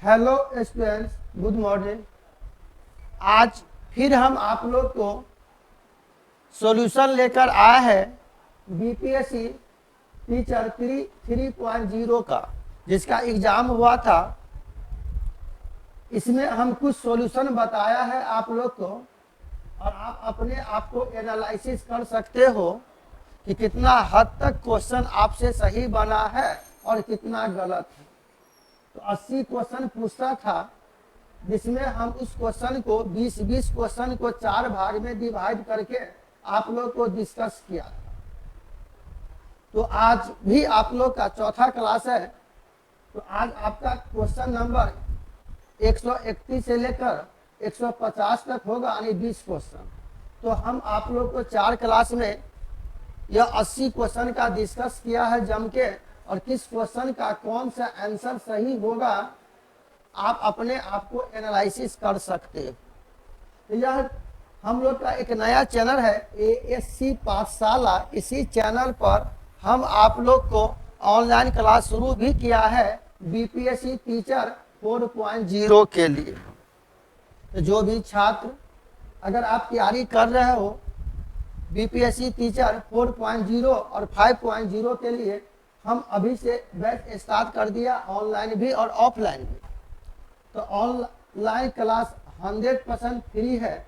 Hello students, good morning. आज फिर हम आप लोग को सॉल्यूशन लेकर आए हैं बीपीएससी टीचर 3.0 का, जिसका एग्जाम हुआ था। इसमें हम कुछ सॉल्यूशन बताया है आप लोग को, और आप अपने आप को एनालिसिस कर सकते हो कि कितना हद तक क्वेश्चन आपसे सही बना है और कितना गलत है। तो 80 क्वेश्चन पूछता था, जिसमें हम उस क्वेश्चन को 20 क्वेश्चन को 4 भाग में डिवाइड करके आप लोग को डिस्कस किया था। तो आज भी आप लोग का चौथा क्लास है। तो आज आपका क्वेश्चन नंबर 131 से लेकर 150 तक होगा, यानी 20 क्वेश्चन। तो हम आप लोग को 4 क्लास में यह 80 क्वेश्चन का डिस्कस किया है जम के, और किस क्वेश्चन का कौन सा आंसर सही होगा आप अपने आप को एनालिसिस कर सकते हो। तो यह हम लोग का एक नया चैनल है एएससी पाठशाला। इसी चैनल पर हम आप लोग को ऑनलाइन क्लास शुरू भी किया है बीपीएससी टीचर 4.0 के लिए। तो जो भी छात्र अगर आप तैयारी कर रहे हो बीपीएससी टीचर 4.0 और 5.0 के लिए, हम अभी से बैच स्टार्ट कर दिया, ऑनलाइन भी और ऑफलाइन भी। तो ऑनलाइन क्लास 100% फ्री है।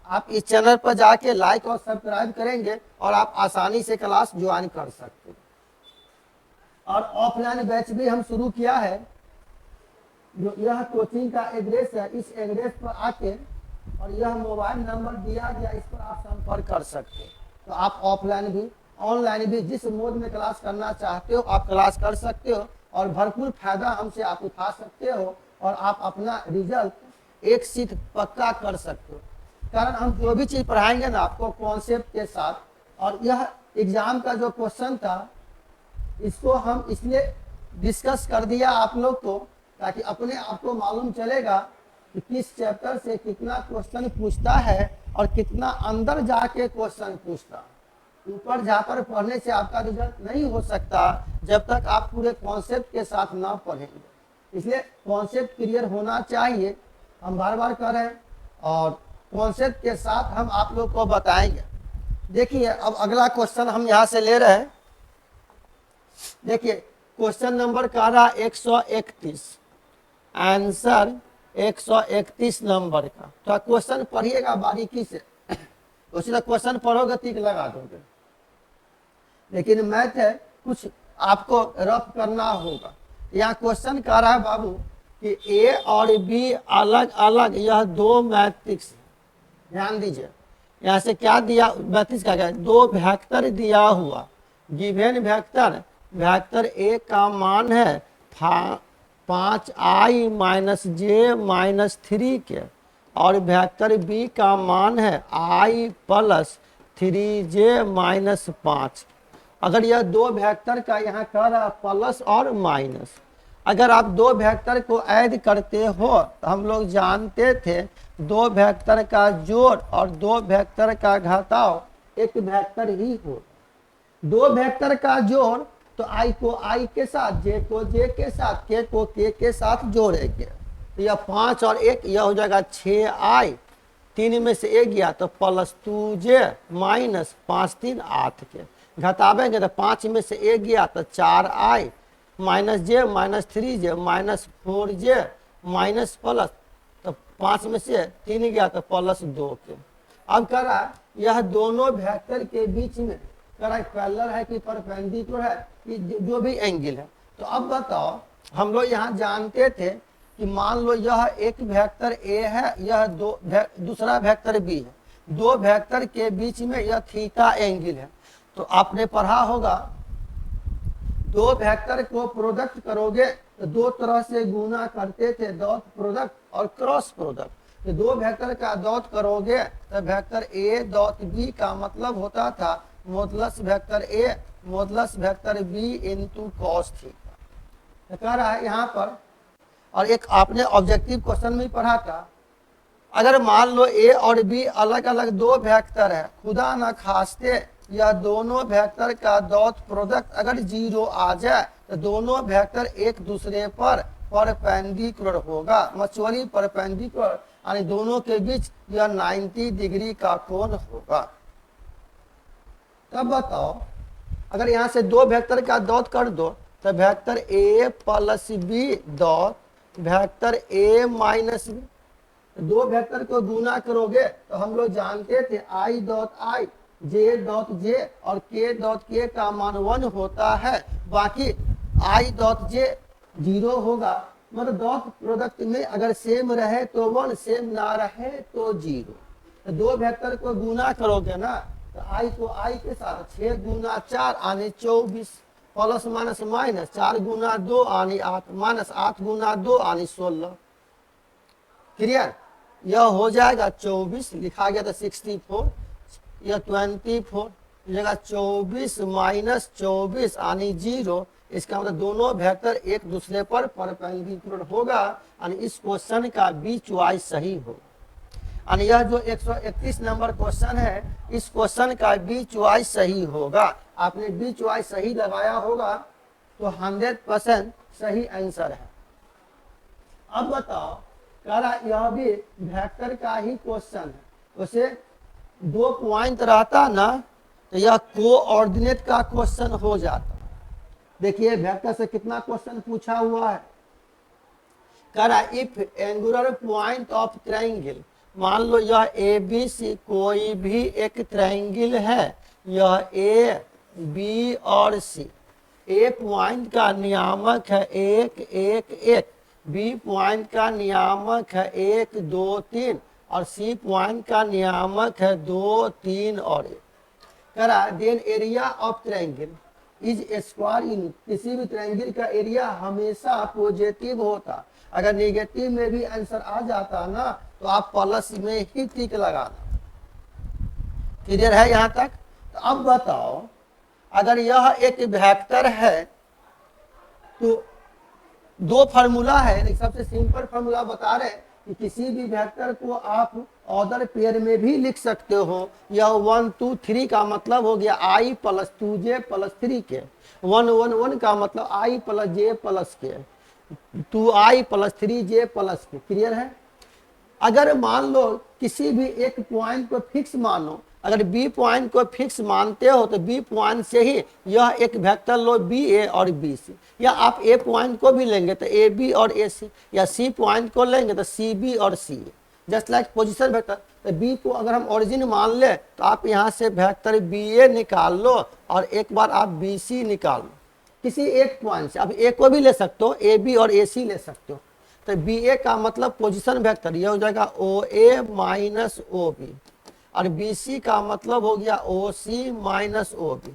आप इस चैनल पर जाके लाइक और सब्सक्राइब करेंगे और आप आसानी से क्लास ज्वाइन कर सकते हैं। और ऑफलाइन बैच भी हम शुरू किया है। जो यह कोचिंग का एड्रेस है, इस एड्रेस पर आके और यह मोबाइल नंबर दिया गया, इस पर आप संपर्क कर सकते हैं। तो आप ऑफलाइन भी ऑनलाइन भी जिस मोड में क्लास करना चाहते हो आप क्लास कर सकते हो, और भरपूर फायदा हमसे आप उठा सकते हो, और आप अपना रिजल्ट एक सीट पक्का कर सकते हो। कारण हम जो भी चीज़ पढ़ाएंगे ना आपको कॉन्सेप्ट के साथ। और यह एग्जाम का जो क्वेश्चन था, इसको हम इसलिए डिस्कस कर दिया आप लोग को, ताकि अपने आप को मालूम चलेगा कि किस चैप्टर से कितना क्वेश्चन पूछता है और कितना अंदर जाके क्वेश्चन पूछता है। ऊपर जाकर पढ़ने से आपका रिजल्ट नहीं हो सकता जब तक आप पूरे कॉन्सेप्ट के साथ ना पढ़ेंगे। इसलिए कॉन्सेप्ट क्लियर होना चाहिए, हम बार बार कर रहे हैं, और कॉन्सेप्ट के साथ हम आप लोग को बताएंगे। देखिए अब अगला क्वेश्चन हम यहाँ से ले रहे हैं। देखिए क्वेश्चन नंबर कह रहा 131, आंसर 131 नंबर का। तो क्वेश्चन पढ़िएगा बारीकी से, उसी तरह क्वेश्चन पढ़ोगे टिक लगा दोगे। लेकिन मैथ है, कुछ आपको रफ करना होगा। यहाँ क्वेश्चन कह रहा है बाबू कि ए और बी अलग अलग यह दो मैट्रिक्स। ध्यान दीजिए, यहाँ से क्या दिया, मैट्रिक्स का क्या, दो वेक्टर दिया हुआ। गिवन वेक्टर, वेक्टर ए का मान है 5i - j - 3 के, और वेक्टर बी का मान है i + 3j - 5। अगर यह दो वेक्टर का यहाँ कह रहा प्लस और माइनस, अगर आप दो वेक्टर को ऐड करते हो तो हम लोग जानते थे दो वेक्टर का जोड़ और दो वेक्टर का घटाव एक वेक्टर ही हो। दो वेक्टर का जोड़ तो i को i के साथ, j को j के साथ, k को k के साथ जोड़ेंगे। तो यह 5 और 1 यह हो जाएगा 6i, 3 में से 1 गया तो +2j - 5 3 8 के। घटावेंगे तो 5 में से 1 गया तो 4i - j - 3j - 4j minus plus, तो 5 में से 3 गया तो +2 के। अब कह रहा है यह दोनों वेक्टर के बीच में कह रहा है पैरेलल है कि परपेंडिकुलर है, कि जो भी एंगल है। तो अब बताओ, हम लोग यहाँ जानते थे कि मान लो यह एक वेक्टर ए है, यह दूसरा वेक्टर बी है। दो वेक्टर के बीच में यह थीटा एंगल है। तो आपने पढ़ा होगा दो वेक्टर को प्रोडक्ट करोगे तो दो तरह से गुना करते थे, डॉट प्रोडक्ट और क्रॉस प्रोडक्ट। तो दो वेक्टर का डॉट करोगे तो वेक्टर ए डॉट बी का मतलब होता था modulus vector A modulus vector B into cos theta. तो कह रहा है यहाँ पर, और एक आपने ऑब्जेक्टिव क्वेश्चन में पढ़ा था, अगर मान लो ए और बी अलग अलग दो वेक्टर है, खुदा न खास्ते यह दोनों वेक्टर का डॉट प्रोडक्ट अगर 0 आ जाए तो दोनों वेक्टर एक दूसरे पर परपेंडिकुलर होगा, मचुअली परपेंडिकुलर, यानी दोनों के बीच यह 90 डिग्री का कोण होगा। तब बताओ, अगर यहाँ से दो वेक्टर का डॉट कर दो तो vector A plus B dot vector A minus B, दो वेक्टर को गुना करोगे तो हम लोग जानते थे I dot I, J dot J और के डॉट के का मान 1 होता है, बाकी आई डॉट जे 0 होगा। मतलब डॉट प्रोडक्ट में अगर सेम रहे तो 1, सेम ना रहे तो 0। तो दो वेक्टर को गुना करोगे ना तो आई को आई के साथ 6 गुना 4 यानी 24, प्लस माइनस माइनस 4 गुना 2 यानी 8, माइनस 8 गुना 2 यानी 16। क्लियर? यह हो जाएगा 24, लिखा गया था 64, यह 24 जगह 24 माइनस 24 यानी 0। इसका मतलब दोनों वेक्टर एक दूसरे पर परपेंडिकुलर होगा, यानी इस क्वेश्चन का बी चॉइस सही हो। यानी यह जो 131 नंबर क्वेश्चन है, इस क्वेश्चन का बी चॉइस सही होगा। आपने बी चॉइस सही लगाया होगा तो 100% सही आंसर है। अब बताओ, कह रहा यह भी वेक्टर का ही क्वेश्चन है, उसे 2 पॉइंट रहता ना तो यह कोऑर्डिनेट का क्वेश्चन हो जाता। देखिए वेक्टर से कितना क्वेश्चन पूछा हुआ है। कह रहा if angular point of triangle, मान लो यह ए बी सी कोई भी एक ट्रायंगल है, यह ए बी और सी। ए पॉइंट का नियामक है 1 1 1, बी पॉइंट का नियामक है 1 2 3 और सी पॉइंट का नियामक है 2 3 और 1। कह रहा then area of triangle is square unit, किसी भी ट्रायंगल का एरिया हमेशा पॉजिटिव होता। अगर नेगेटिव में भी आंसर आ जाता ना तो आप प्लस में ही टिक लगाना। क्लियर है यहां तक? तो अब बताओ, अगर यह एक वेक्टर है तो दो फार्मूला है, सबसे सिंपल फार्मूला बता रहे कि किसी भी वेक्टर को आप ऑर्डर पेयर में भी लिख सकते हो। यह 1 2 3 का मतलब हो गया आई प्लस 2जे प्लस 3 के, 1 1 1 का मतलब आई प्लस जे प्लस के, 2i प्लस 3j प्लस के। क्लियर है? अगर मान लो किसी भी एक पॉइंट को फिक्स मानो, अगर बी पॉइंट को फिक्स मानते हो तो बी पॉइंट से ही यह एक वेक्टर लो बी ए और बी सी, या आप ए पॉइंट को भी लेंगे तो ए बी और ए सी, या सी पॉइंट को लेंगे तो सी बी और सी ए। जस्ट लाइक पोजिशन वेक्टर, तो बी को अगर हम ओरिजिन मान ले तो आप यहाँ से वेक्टर बी ए निकाल लो और एक बार आप बी सी निकाल लो किसी एक पॉइंट से। अब ए को भी ले सकते हो, ए बी और ए सी ले सकते हो। तो बी ए का मतलब पोजीशन वेक्टर, यह हो जाएगा ओ ए माइनस ओ बी, और बी सी का मतलब हो गया ओ सी माइनस ओ बी।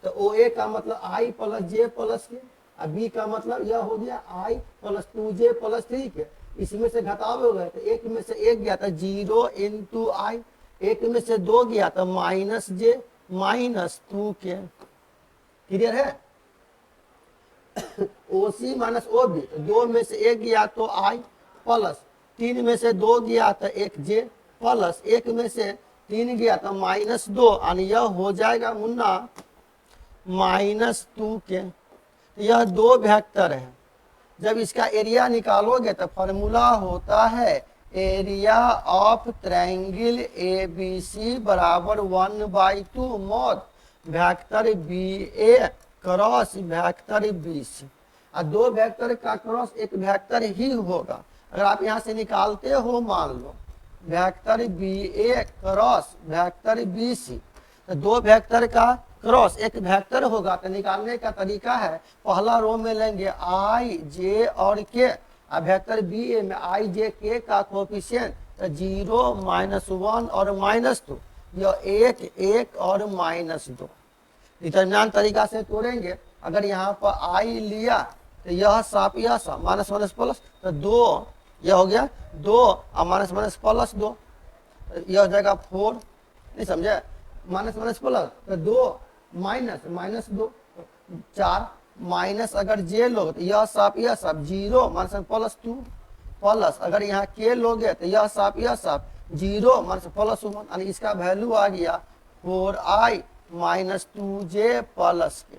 तो ओ ए का मतलब आई प्लस जे प्लस के, और बी का मतलब यह हो गया आई प्लस 2j प्लस 3 के। इसमें से घटाओगे तो एक में से एक गया था 0 इंटू आई, एक में से 2 गया तो माइनस जे माइनस 2 के। क्लियर है? ओ सी माइनस ओ बी, 2 में से एक गया तो आई प्लस 3 में से 2 गया तो एक जे प्लस 1 में से 3 गया तो माइनस 2, यानी यह हो जाएगा मुन्ना माइनस 2 के। यह दो वेक्टर है। जब इसका एरिया निकालोगे तो फॉर्मूला होता है area of triangle A B C बराबर 1/2 mod vector B A cross vector B C. और दो वेक्टर का क्रॉस एक वेक्टर ही होगा। अगर आप यहाँ से निकालते हो, मान लो vector B A cross vector B सी, तो दो वेक्टर का क्रॉस एक वेक्टर होगा। तो निकालने का तरीका है, पहला रो में लेंगे आई जे और के, और वेक्टर बी ए में आई जे के का कोफिशिएंट तो 0 -1 और -2, यह 1 1 और -2। डिटरमिनेंट तरीका से तोड़ेंगे। अगर यहाँ पर आई लिया तो यह साफ यह साफ माइनस माइनस प्लस, तो 2 यह हो गया 2 और माइनस माइनस प्लस 2, यह हो जाएगा 4। नहीं समझे? माइनस माइनस प्लस तो 2 माइनस माइनस 2 4, माइनस अगर जे लोग तो यह साफ 0 माइनस प्लस 2 प्लस, अगर यहाँ के लोगे तो यह साफ 0 माइनस प्लस 1, यानी इसका वैल्यू आ गया 4i माइनस 2j प्लस के।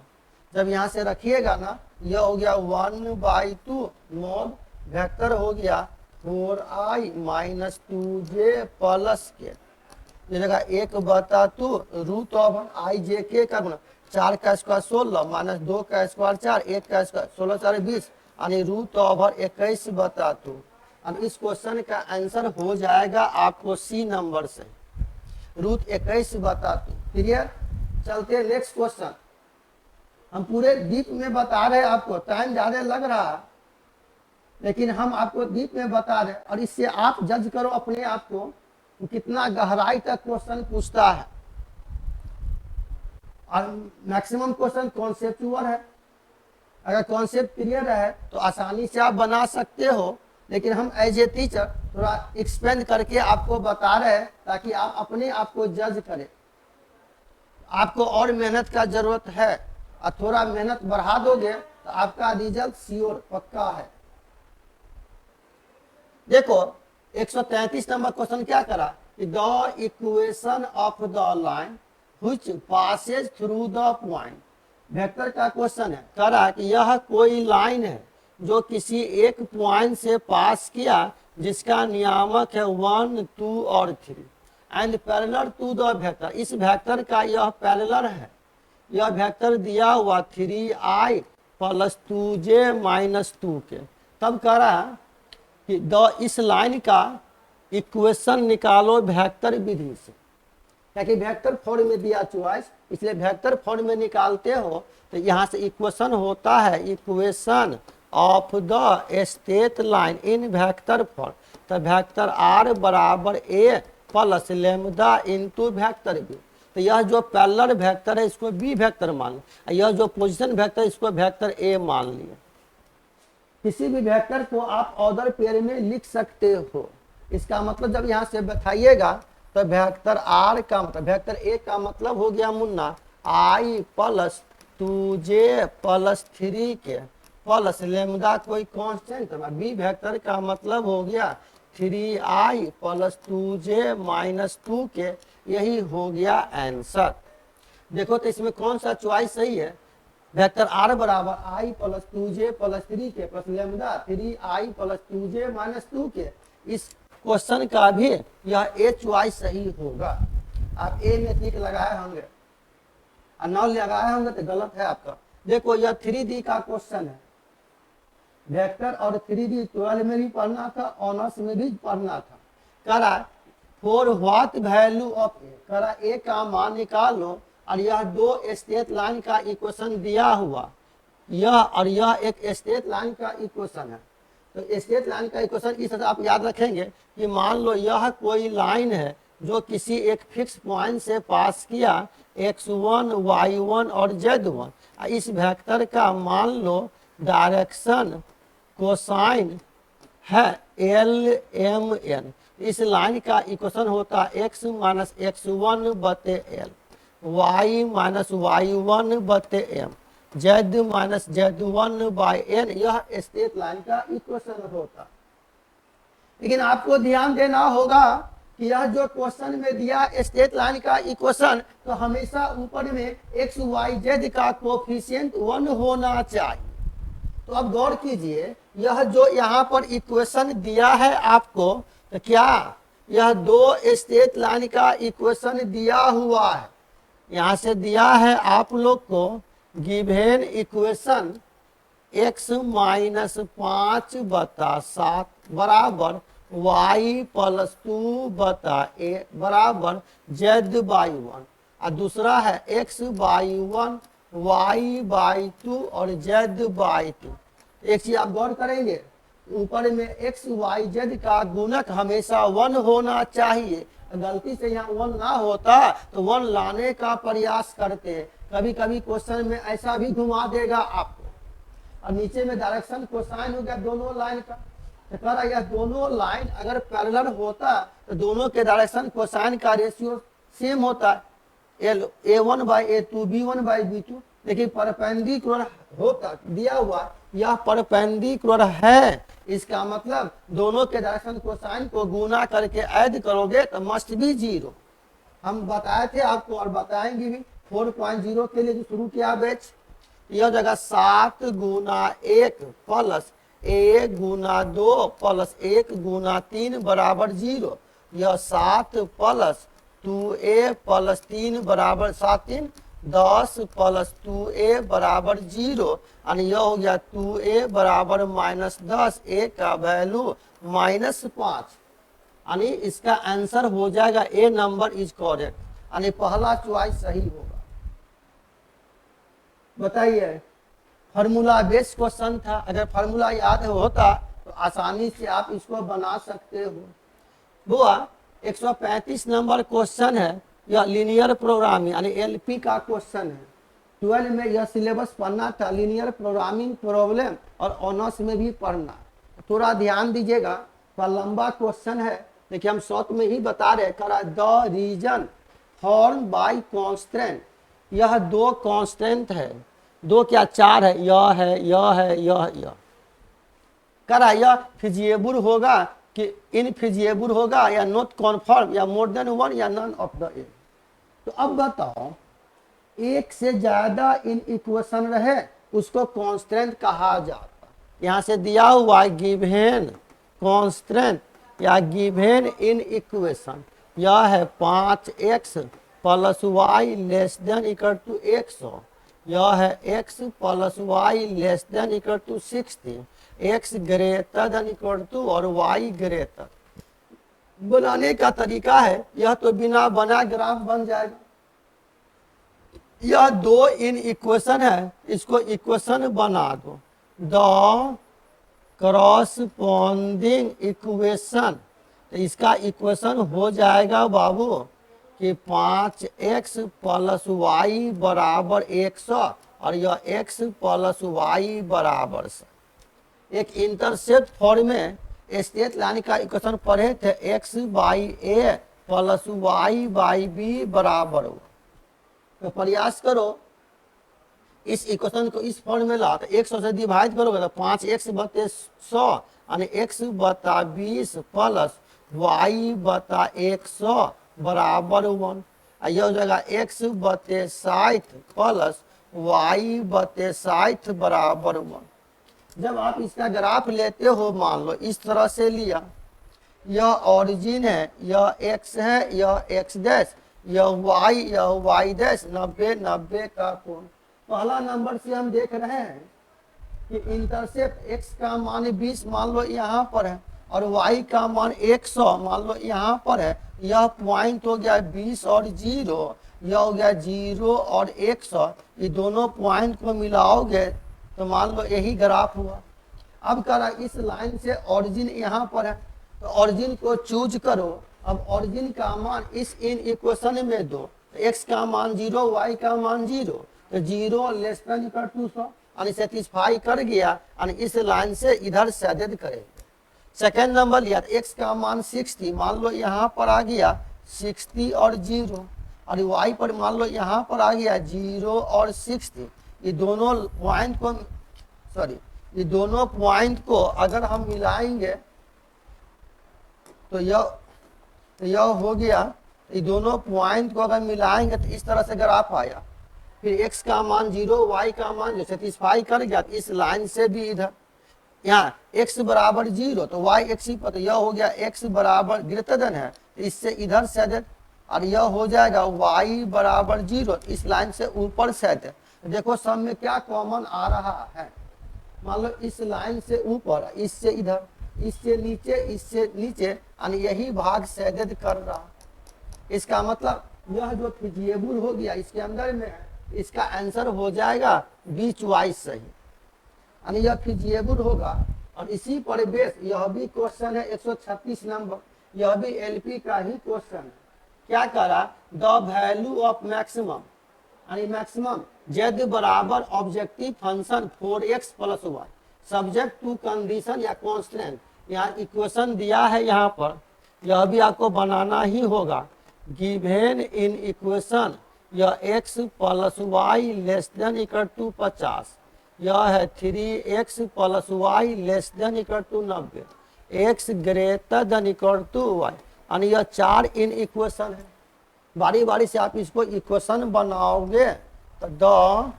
जब यहाँ से रखिएगा ना यह हो गया 1/2 मॉड वेक्टर हो गया 4i माइनस 2j प्लस के ये जगह 1/2 रूट ऑफ आई जे के का गुना 4 का स्क्वायर 16 माइनस 2 का स्क्वायर 4 1 का स्क्वायर 16 4 20 यानी रूट ओवर 21/2। अब इस क्वेश्चन का आंसर हो जाएगा आपको सी नंबर से रूट 21/2। क्लियर। चलते हैं नेक्स्ट क्वेश्चन। हम पूरे डीप में बता रहे हैं आपको, टाइम ज्यादा लग रहा है लेकिन हम आपको डीप में बता रहे हैं और इससे आप जज करो अपने आप को कितना गहराई तक क्वेश्चन पूछता है। और मैक्सिमम क्वेश्चन कॉन्सेप्चुअल है। अगर कॉन्सेप्ट क्लियर है तो आसानी से आप बना सकते हो, लेकिन हम एज ए टीचर थोड़ा एक्सपेंड करके आपको बता रहे हैं ताकि आप अपने आप को जज करें। आपको और मेहनत का जरूरत है और थोड़ा मेहनत बढ़ा दोगे तो आपका रिजल्ट श्योर पक्का है। देखो 133 नंबर क्वेश्चन क्या करा, the equation of the line which Passage through the point. Vector का क्वेश्चन है, करा कि यह कोई लाइन है जो किसी एक पॉइंट से पास किया जिसका नियामक है 1 2 और 3 and parallel to the vector. इस वेक्टर का यह पैरेलल है। यह वेक्टर दिया हुआ 3i प्लस 2j माइनस 2 के। तब करा कि इस लाइन का इक्वेशन निकालो वेक्टर विधि से, क्योंकि वेक्टर फॉर्म में दिया चॉइस, इसलिए वेक्टर फॉर्म में निकालते हो तो यहाँ से इक्वेशन होता है equation of the straight line in vector form. तो वेक्टर r बराबर a plus lambda into vector b। तो यह जो पैरेलल वेक्टर है इसको b वेक्टर मान लिया, यह जो पोजीशन वेक्टर इसको वेक्टर a मान लिया। किसी भी वेक्टर को आप ऑर्डर पेयर में लिख सकते हो। इसका मतलब जब यहाँ से बताइएगा तो वेक्टर r का मतलब वेक्टर a का मतलब हो गया Munna i plus 2j plus 3 के प्लस लेमदा कोई कांस्टेंट। b वेक्टर का मतलब हो गया 3i प्लस 2j माइनस 2 के। यही हो गया आंसर। देखो तो इसमें कौन सा चॉइस सही है। वेक्टर r बराबर i प्लस 2j प्लस 3 के plus lambda 3i plus 2j minus 2 के। इस क्वेश्चन का भी यह ए चॉइस सही होगा। आप ए में टिक लगाए होंगे और न लगाए होंगे तो गलत है आपका। देखो यह 3D का क्वेश्चन है। वेक्टर और 3D 12 में भी पढ़ना था, ऑनर्स में भी पढ़ना था। करा फॉर व्हाट वैल्यू ऑफ ए, करा ए का मान निकालो और यह दो स्ट्रेट लाइन का इक्वेशन दिया हुआ, यह और यह एक स्ट्रेट लाइन का इक्वेशन है। तो स्ट्रेट लाइन का इक्वेशन इस तरह आप याद रखेंगे कि मान लो यह कोई लाइन है जो किसी एक फिक्स पॉइंट से पास किया x1 y1 और z1। इस वेक्टर का मान लो डायरेक्शन कोसाइन है LMN। इस लाइन का इक्वेशन होता है x माइनस x1 बटे l, y माइनस y1 बटे m, z minus z1 by n। यह स्ट्रेट लाइन का इक्वेशन होता। लेकिन आपको ध्यान देना होगा कि यह जो क्वेश्चन में दिया स्ट्रेट लाइन का इक्वेशन तो हमेशा ऊपर में x y z का कोफिशिएंट 1 होना चाहिए। तो अब गौर कीजिए, यह जो यहाँ पर इक्वेशन दिया है आपको, तो क्या यह दो स्ट्रेट लाइन का इक्वेशन दिया हुआ है। यहाँ से दिया है आप लोग को गिवेन इक्वेशन x माइनस 5 बटा 7 बराबर y प्लस 2 बटा a बराबर z बाई 1, और दूसरा है x बाई 1 y बाई 2 और z बाई 2। एक चीज आप गौर करेंगे, ऊपर में x y z का गुणक हमेशा 1 होना चाहिए। गलती से यहाँ 1 ना होता तो 1 लाने का प्रयास करते। कभी कभी क्वेश्चन में ऐसा भी घुमा देगा आपको। और नीचे में डायरेक्शन कोसाइन हो गया दोनों लाइन का। तो कह रहा है दोनों लाइन अगर पैरेलल होता तो दोनों के डायरेक्शन कोसाइन का रेशियो सेम होता है, a1 by a2 b1 by b2। लेकिन परपेंडिकुलर होता दिया हुआ, यह परपेंडिकुलर है, इसका मतलब दोनों के डायरेक्शन कोसाइन को गुना करके ऐड करोगे तो मस्ट बी 0। हम बताए थे आपको और बताएंगे भी 4.0 के लिए जो शुरू किया बैच। यह हो जाएगा 7 गुना 1 प्लस 1 गुना 2 प्लस 1 गुना 3 बराबर 0। यह 7 प्लस 2a प्लस 3 बराबर 7 3 10 प्लस 2a बराबर 0 और यह हो गया 2a बराबर -10, a का वैल्यू -5। यानी इसका आंसर हो जाएगा ए नंबर इज करेक्ट, यानी पहला चॉइस सही होगा। बताइए, फार्मूला बेस्ड क्वेश्चन था, अगर फार्मूला याद होता तो आसानी से आप इसको बना सकते हो। बुआ 135 नंबर क्वेश्चन है, यह लीनियर प्रोग्रामिंग यानी एलपी का क्वेश्चन है। 12 में यह सिलेबस पढ़ना था, लीनियर प्रोग्रामिंग प्रॉब्लम और ऑनर्स में भी पढ़ना। थोड़ा ध्यान दीजिएगा, थोड़ा लंबा क्वेश्चन है, देखिए हम शॉर्ट में ही बता रहे करा the region form by constant. यह 2 कॉन्स्टेंट है, 2 क्या 4 है, यह है यह है यह करा यह फिजिएबल होगा कि इनफिजिएबल होगा या नॉट कॉन्फर्म या मोर देन 1 या नन ऑफ द ए। तो अब बताओ, एक से ज्यादा इन इक्वेशन रहे उसको कॉन्स्टेंट कहा जाता। यहां से दिया हुआ गिवन कॉन्स्टेंट या गिवन इन इक्वेशन यह है 5x plus Y less than equal to 100। यह है x plus Y less than equal to 60, x greater than equal to और y ग्रेटर। बनाने का तरीका है, यह तो बिना बना ग्राफ बन जाएगा। यह 2 इन इक्वेशन है, इसको इक्वेशन बना दो। द करस्पॉन्डिंग इक्वेशन, तो इसका इक्वेशन हो जाएगा बाबू कि 5x प्लस वाई बराबर 100 और यह x प्लस वाई बराबर 100। एक इंटरसेप्ट फॉर्म में स्ट्रेट लाइन का इक्वेशन पढ़े थे, x by A plus Y by B बराबर हो। तो प्रयास करो इस इक्वेशन को इस फॉर्म में ला, तो 100 से डिवाइड करोगे तो 5x बटे 100 यानी x बटा 20 प्लस y बटा 100 बराबर 1। यह हो जाएगा x बटे 60 प्लस y बटे 60 बराबर 1। जब आप इसका ग्राफ लेते हो, मान लो इस तरह से लिया, यह ओरिजिन है, यह x है, यह x डैश, यह y डैश, 90 90 का कोण। पहला नंबर से हम देख रहे हैं कि इंटरसेप्ट x का मान 20 मान लो यहाँ पर है और y का मान 100 मान लो यहाँ पर है। यह पॉइंट हो गया 20 और 0, यह हो गया 0 और 100। ये दोनों पॉइंट को मिलाओगे तो मान लो यही ग्राफ हुआ। अब करा इस लाइन से ओरिजिन यहाँ पर है, तो ओरिजिन को चूज करो। अब ओरिजिन का मान इस इन इक्वेशन में दो, तो x का मान 0, y का मान 0, तो 0 लेस देन इक्वल टू 100 यानी सेटिस्फाई कर गया, यानी इस लाइन से इधर सैडेड करेंगे। सेकेंड नंबर लिया, तो x का मान 60 मान लो यहाँ पर आ गया 60 और 0, और y पर मान लो यहाँ पर आ गया 0 और 60। ये दोनों पॉइंट को अगर हम मिलाएंगे तो यह हो गया। ये दोनों पॉइंट को अगर मिलाएंगे तो इस तरह से ग्राफ आया। फिर x का मान 0, y का मान जो सेटिस्फाई कर गया, तो इस लाइन से भी इधर यहाँ x बराबर 0 तो y x ही पर, तो यह हो गया x बराबर ग्रेटर देन है, तो इससे इधर सेडेड, और यह हो जाएगा y बराबर 0 इस लाइन से ऊपर सेडेड। देखो सब में क्या कॉमन आ रहा है, मान लो इस लाइन से ऊपर, इससे इधर, इससे नीचे, यानी यही भाग सेडेड कर रहा। इसका मतलब यह जो फिजिएबल हो गया इसके अंदर में है, इसका आंसर हो जाएगा बी चॉइस सही, यानी यह फिजिएबल होगा। और इसी पर बेस यह भी क्वेश्चन है 136 नंबर, यह भी एलपी का ही क्वेश्चन है। क्या करा, द वैल्यू ऑफ मैक्सिमम यानी मैक्सिमम z बराबर objective function 4x plus Y subject to condition या कॉन्स्टेंट। यहाँ इक्वेशन दिया है, यहाँ पर यह भी आपको बनाना ही होगा। गिवन इन इक्वेशन यह x plus Y less than equal to 50, यह है 3x plus Y less than equal to 90, x greater than equal to Y, यानी यह 4 इन इक्वेशन है। बारी बारी से आप इसको इक्वेशन बनाओगे तो द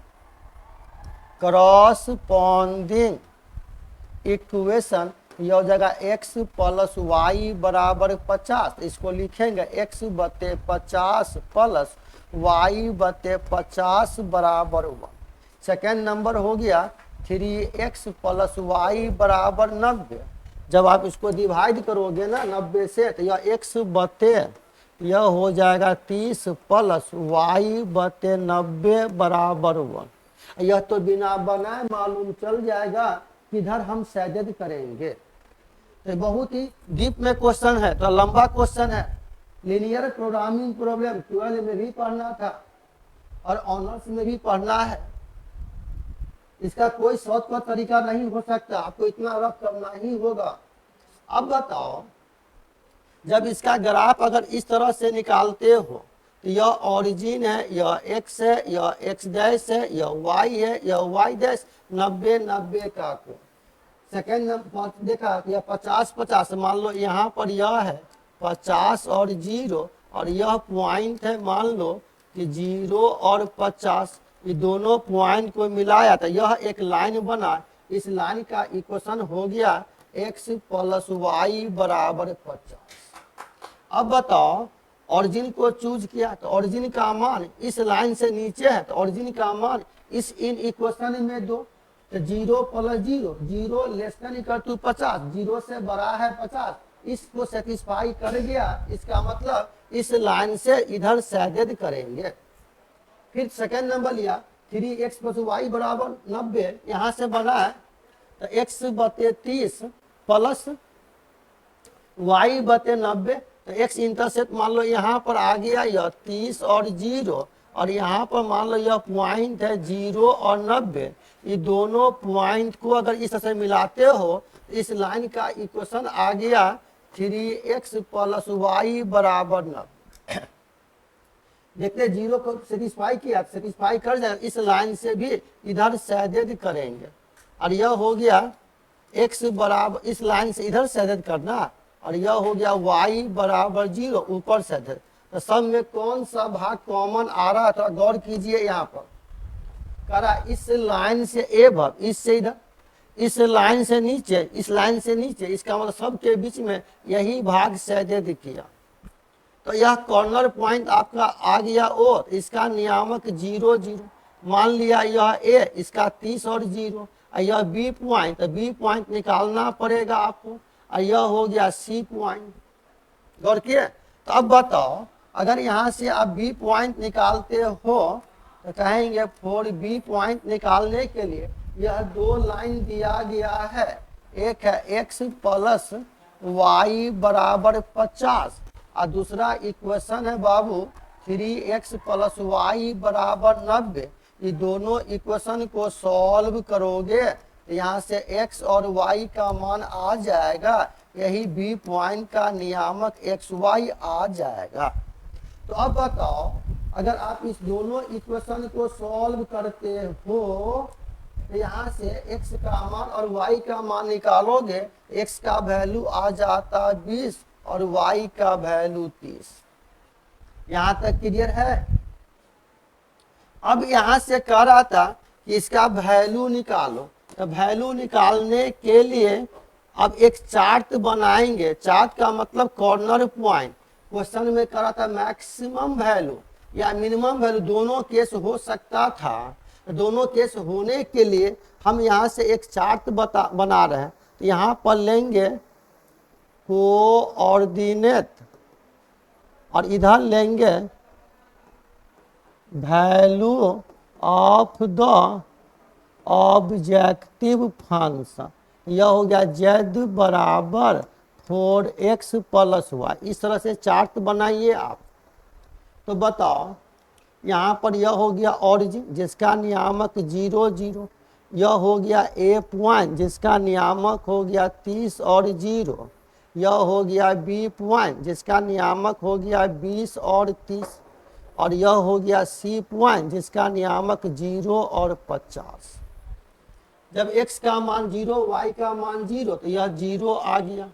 करॉस्पॉन्डिंग इक्वेशन, यह हो जाएगा x प्लस वाई बराबर 50, इसको लिखेंगे x बटे 50 प्लस वाई बटे 50 बराबर 1। सेकेंड नंबर हो गया 3x प्लस वाई बराबर 90। जब आप इसको डिवाइड करोगे ना 90 से, तो यह x बटे यह हो जाएगा 30 प्लस वाई बटे 90 बराबर 1। यह तो बिना बनाए मालूम चल जाएगा किधर हम सैजद करेंगे। तो बहुत ही डीप में क्वेश्चन है, तो लंबा क्वेश्चन है। लीनियर प्रोग्रामिंग प्रॉब्लम 12 में भी पढ़ना था और ऑनर्स में भी पढ़ना है। इसका कोई शॉर्टकट तरीका नहीं हो सकता, आपको इतना रफ करना ही होगा। अब बताओ, जब इसका ग्राफ अगर इस तरह से निकालते हो, तो यह ओरिजिन है, यह x है, यह x डैश है, यह y है, यह y डैश, 90 90 का को सेकेंड देखा, यह 50 50, मान लो यहाँ पर यह है 50 और 0, और यह पॉइंट है, मान लो कि 0 और 50, ये दोनों पॉइंट को मिलाया तो यह एक लाइन बना। इस लाइन का इक्वेशन हो गया x प्लस वाई बराबर 50। अब बताओ, ओरिजिन को चूज किया तो ओरिजिन का मान इस लाइन से नीचे है, तो ओरिजिन का मान इस इन इक्वेशन में दो, तो 0 plus 0, 0 less than equal to 50, 0 से बड़ा है 50, इसको सेटिस्फाई कर गया। इसका मतलब इस लाइन से इधर सैजद करेंगे। फिर सेकेंड नंबर लिया 3x प्लस वाई बराबर 90, यहाँ से बना है तो x बटे 30 प्लस वाई बटे 90, तो x इंटरसेप्ट मान लो यहाँ पर आ गया यह 30 और 0, और यहाँ पर मान लो यह पॉइंट है 0 और 90। ये दोनों पॉइंट को अगर इस तरह से मिलाते हो, इस लाइन का इक्वेशन आ गया 3x प्लस वाई बराबर 90। देखते 0 को सेटिस्फाई किया, सेटिस्फाई कर जाए, इस लाइन से भी इधर सैजद करेंगे, और यह हो गया x बराबर, इस लाइन से इधर सैजद करना, और यह हो गया y बराबर 0 ऊपर सैजद। तो सब में कौन सा भाग कॉमन आ रहा है, थोड़ा गौर कीजिए। यहाँ पर करा इस लाइन से ए भाग, इससे इधर, इस लाइन से नीचे, इस लाइन से नीचे, इसका मतलब सबके बीच में यही भाग सैजद किया। तो यह कॉर्नर पॉइंट आपका आ गया, और इसका नियामक 0 0, मान लिया यह ए, इसका 30 और 0, यह बी पॉइंट, तो बी पॉइंट निकालना पड़ेगा आपको, और यह हो गया सी पॉइंट। गौर किए। तो अब बताओ, अगर यहाँ से आप बी पॉइंट निकालते हो तो कहेंगे फॉर बी पॉइंट निकालने के लिए यह दो लाइन दिया गया है, एक है x प्लस वाई बराबर 50, और दूसरा इक्वेशन है बाबू 3x प्लस वाई बराबर 90। ये दोनों इक्वेशन को सॉल्व करोगे, यहाँ से x और y का मान आ जाएगा, यही b पॉइंट का नियामक xy आ जाएगा। तो अब बताओ, अगर आप इस दोनों इक्वेशन को सॉल्व करते हो, तो यहाँ से x का मान और y का मान निकालोगे, x का वैल्यू आ जाता 20 और y का वैल्यू 30। यहाँ तक क्लियर है। अब यहाँ से कह रहा था कि इसका वैल्यू निकालो, तो वैल्यू निकालने के लिए अब एक चार्ट बनाएंगे। चार्ट का मतलब कॉर्नर पॉइंट। क्वेश्चन में कह रहा था मैक्सिमम वैल्यू या मिनिमम वैल्यू, दोनों केस हो सकता था। दोनों केस होने के लिए हम यहाँ से एक चार्ट बना रहे हैं। तो यहाँ पर लेंगे कोऑर्डिनेट और इधर लेंगे value of the objective function. यह हो गया z बराबर 4x प्लस वाई। इस तरह से चार्ट बनाइए आप। तो बताओ, यहाँ पर यह हो गया ऑरिजिन जिसका नियामक 0 0, यह हो गया ए पॉइंट जिसका नियामक हो गया 30 और 0, यह हो गया बी पॉइंट जिसका नियामक हो गया 20 और 30, और यह हो गया सी पॉइंट जिसका नियामक 0 और 50। जब x का मान 0, y का मान 0, तो यह 0 आ गया।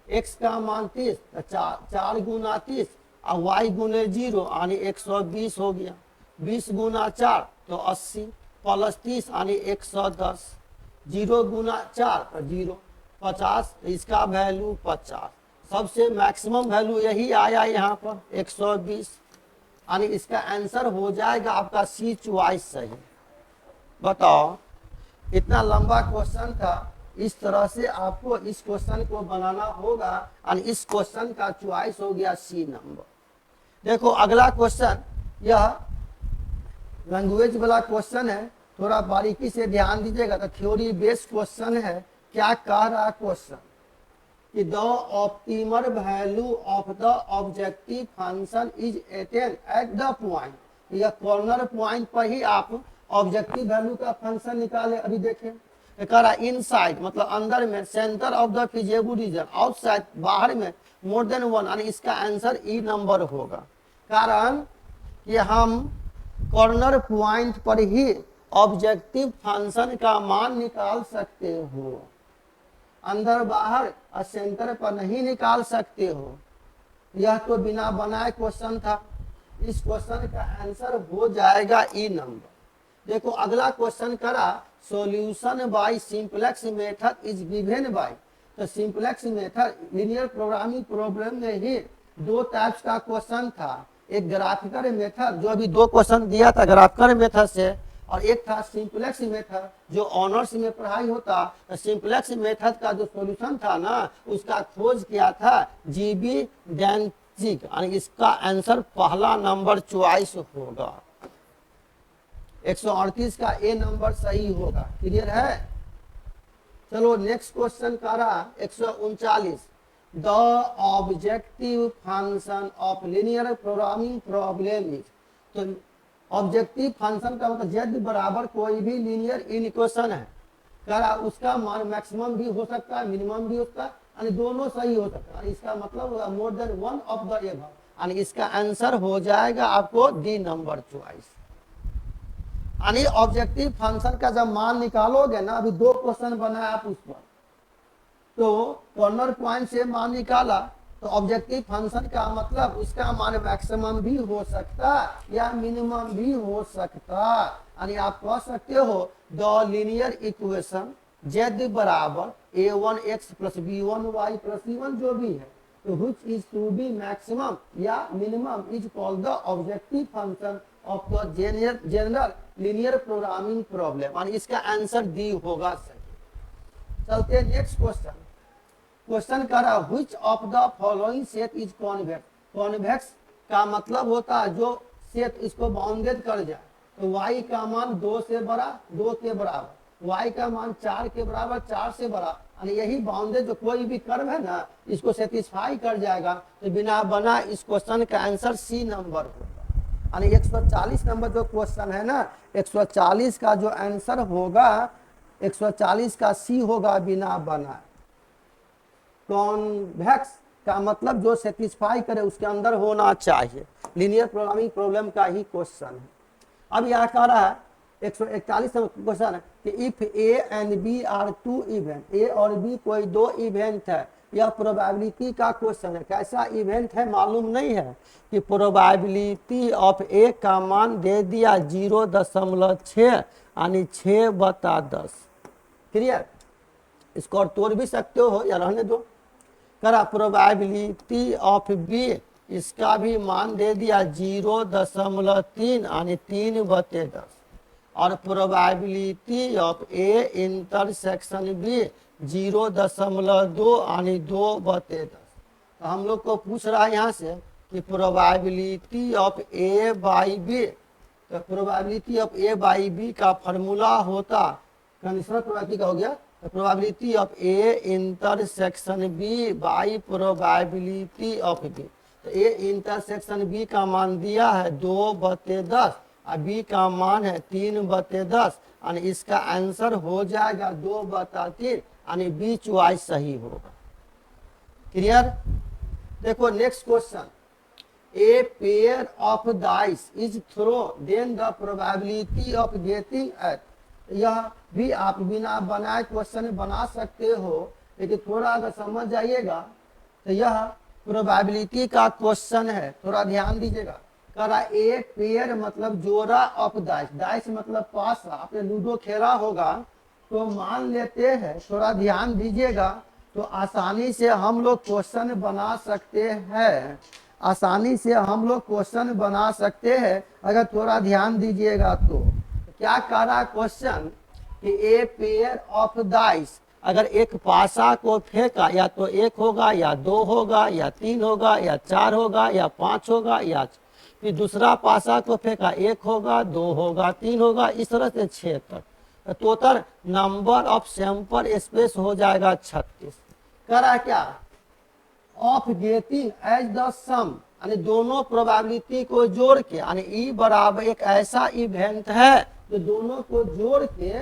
x का मान 30, तो 4 गुना 30 और y गुने 0 यानी 120 हो गया। 20 गुना 4 तो 80, प्लस 30 यानी 110, 0 गुना 4 तो 0, 50, इसका वैल्यू 50, सबसे मैक्सिमम वैल्यू यही आया यहाँ पर 120, यानी इसका आंसर हो जाएगा आपका सी चॉइस सही। बताओ, इतना लंबा क्वेश्चन था, इस तरह से आपको इस क्वेश्चन को बनाना होगा और इस क्वेश्चन का चॉइस हो गया सी नंबर। देखो अगला क्वेश्चन, यह लैंग्वेज वाला क्वेश्चन है, थोड़ा बारीकी से ध्यान दीजिएगा। तो थ्योरी बेस्ड क्वेश्चन है। क्या कह रहा है क्वेश्चन कि the optimal value of the objective function is attend at the point, यह कॉर्नर पॉइंट पर ही आप ऑब्जेक्टिव वैल्यू का फंक्शन निकाले। अभी देखें, कह रहा इनसाइड मतलब अंदर में, centre of the feasible region, outside बाहर में, मोर देन 1, यानी इसका आंसर ई नंबर होगा। कारण कि हम कॉर्नर पॉइंट पर ही ऑब्जेक्टिव फंक्शन का मान निकाल सकते हो, अंदर बाहर और सेंटर पर नहीं निकाल सकते हो। यह तो बिना बनाए क्वेश्चन था, इस क्वेश्चन का आंसर हो जाएगा ई नंबर। देखो अगला क्वेश्चन करा solution by simplex method is given by, तो simplex method linear programming problem में ही दो टाइप्स का क्वेश्चन था, एक ग्राफिकल मेथड जो अभी 2 क्वेश्चन दिया था ग्राफिकल मेथड से, और एक था सिंपलेक्स मेथड जो ऑनर्स में पढ़ाई होता। तो सिंपलेक्स मेथड का जो सॉल्यूशन था ना, उसका खोज किया था जीबी डेंजिक, यानी इसका आंसर पहला नंबर चॉइस होगा, 138 का ए नंबर सही होगा। क्लियर है? चलो नेक्स्ट क्वेश्चन करा 139, the objective function of linear programming problem is, तो ऑब्जेक्टिव फंक्शन का मतलब z बराबर कोई भी लीनियर इक्वेशन है, करा उसका मान मैक्सिमम भी हो सकता है, मिनिमम भी हो सकता है, यानी दोनों सही हो सकता है। इसका मतलब more than 1 of the above, यानी इसका आंसर हो जाएगा आपको डी नंबर चॉइस। यानी ऑब्जेक्टिव फंक्शन का जब मान निकालोगे ना, अभी 2 क्वेश्चन बनाया आप उस पर, तो कॉर्नर पॉइंट से मान निकाला, तो ऑब्जेक्टिव फंक्शन का मतलब उसका मान मैक्सिमम भी हो सकता या मिनिमम भी हो सकता। यानी आप कह सकते हो द लीनियर इक्वेशन z बराबर a1x plus b1y plus c1 जो भी है, तो which is to be maximum या minimum is called the objective function of the general linear programming problem, यानी इसका आंसर डी होगा सही। चलते नेक्स्ट क्वेश्चन। क्वेश्चन करा which of the following set is convex, convex का मतलब होता है जो सेट इसको बाउंडेड कर जाए, तो y का मान 2 से बड़ा 2 के बराबर, y का मान 4 के बराबर 4 से बड़ा, यानी यही बाउंडेड जो कोई भी कर्व है ना इसको सेटिस्फाई कर जाएगा। तो बिना बना इस क्वेश्चन का आंसर सी नंबर होगा। यानी 140 नंबर जो क्वेश्चन है ना, 140 का जो आंसर होगा 140 का सी होगा बिना बना। कॉन्वेक्स का मतलब जो सेटिस्फाई करे उसके अंदर होना चाहिए, लीनियर प्रोग्रामिंग प्रॉब्लम का ही क्वेश्चन है। अब यहाँ कह रहा है 141 क्वेश्चन है कि if A and B are 2 event, A और बी कोई 2 इवेंट है, यह प्रोबेबिलिटी का क्वेश्चन है। कैसा इवेंट है मालूम नहीं है कि प्रोबेबिलिटी ऑफ ए का मान दे दिया 0.6 यानी 6/10। क्लियर? इसको और तोड़ भी सकते हो या रहने दो। करा प्रोबेबिलिटी ऑफ बी, इसका भी मान दे दिया 0.3 यानी 3/10, और probability of A intersection B 0.2 यानी 2/10। तो हम लोग को पूछ रहा है यहाँ से कि probability of A by B, तो probability of A by B का फॉर्मूला होता, कंडीशनल प्रोबेबिलिटी का हो गया, probability of A intersection B by probability of B. तो ए इंटरसेक्शन बी का मान दिया है 2/10 और बी का मान है 3/10, यानी इसका आंसर हो जाएगा 2/3, यानी बी चॉइस सही होगा। क्लियर? देखो next question, a pair of dice is throw then the probability of getting eight, यह भी आप बिना बनाए क्वेश्चन बना सकते हो, लेकिन थोड़ा अगर समझ जाइएगा तो यह प्रोबेबिलिटी का क्वेश्चन है, थोड़ा ध्यान दीजिएगा। करा ए पेयर मतलब जोड़ा ऑफ डाइस, डाइस मतलब पासा। आपने लूडो खेला होगा तो मान लेते हैं, थोड़ा ध्यान दीजिएगा तो आसानी से हम लोग क्वेश्चन बना सकते हैं, आसानी से हम लोग क्वेश्चन बना सकते हैं अगर थोड़ा ध्यान दीजिएगा तो। क्या कह रहा है क्वेश्चन कि ए पेयर ऑफ डाइस, अगर एक पासा को फेंका या तो एक होगा या दो होगा या तीन होगा या चार होगा या पांच होगा या फिर दूसरा पासा को फेंका एक होगा दो होगा तीन होगा, इस तरह से 6 तक। Total number of sample space हो जाएगा 36। करा क्या ऑफ गेटिंग एज द सम, यानी दोनों प्रोबेबिलिटी को जोड़ के, यानी ई बराबर एक ऐसा इवेंट है जो दोनों को जोड़ के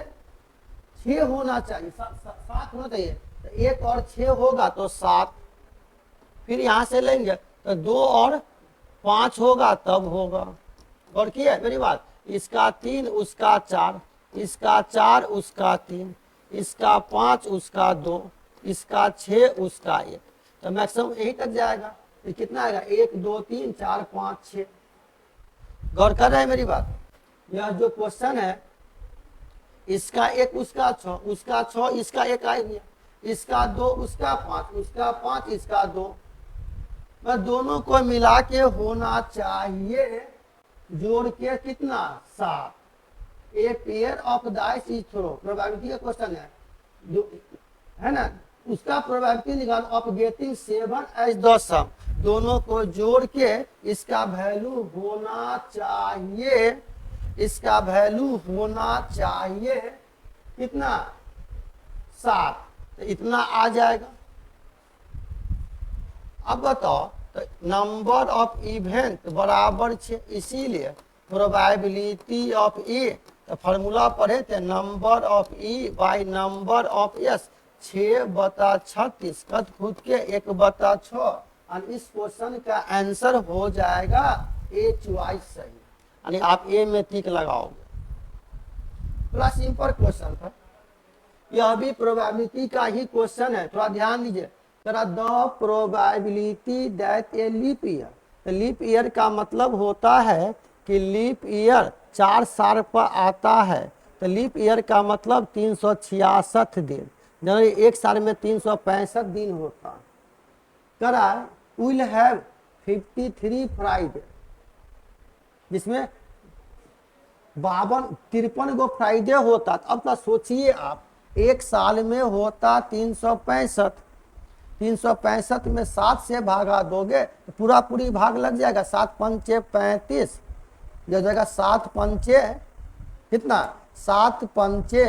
6 होना चाहिए, 7 होना चाहिए। तो 1 और 6 होगा तो 7, फिर यहां से लेंगे तो 2 और 5 होगा तब होगा। और किया मेरी बात, इसका 3 उसका 4, इसका 4 उसका 3, इसका 5 उसका 2, इसका 6 उसका 1, तो मैक्सिमम यही तक जाएगा। तो कितना आएगा 1 2 3 4 5 6। गौर कर रहे हैं मेरी बात। यह जो क्वेश्चन है इसका 1 उसका 6, उसका 6 इसका 1 आ गया, इसका 2 उसका 5, उसका 5 इसका 2, मैं दोनों को मिला के होना चाहिए जोड़ के कितना 7। A pair of dice is throw, probability का क्वेश्चन है जो है ना, उसका प्रोबेबिलिटी निकाल of getting 7 as the sum, दोनों को जोड़ के इसका वैल्यू होना चाहिए, इसका वैल्यू होना चाहिए कितना 7, तो इतना आ जाएगा। अब बताओ तो नंबर ऑफ इवेंट बराबर 6, इसीलिए प्रोबेबिलिटी ऑफ ए, तो फॉर्मूला पढ़े थे number of E by number of S, 6/36 कद खुद के 1/6, और इस क्वेश्चन का आंसर हो जाएगा ए चॉइस सही, यानी आप ए में टिक लगाओगे। थोड़ा सिंपल क्वेश्चन था, यह भी प्रोबेबिलिटी का ही क्वेश्चन है, थोड़ा ध्यान दीजिए। The probability that a leap year, तो लीप ईयर का मतलब होता है कि लीप ईयर 4 साल पर आता है, तो लीप ईयर का मतलब 366 दिन, जनरली एक साल में 365 दिन होता है। करा विल हैव 53 फ्राइडे, जिसमें 53 गो फ्राइडे होता। अब तो सोचिए आप, एक साल में होता 365, 365 में 7 से भागा दोगे तो पूरा पूरी भाग लग जाएगा, 7 पंचे 35, जो जाएगा 7 पंचे कितना, 7 पंचे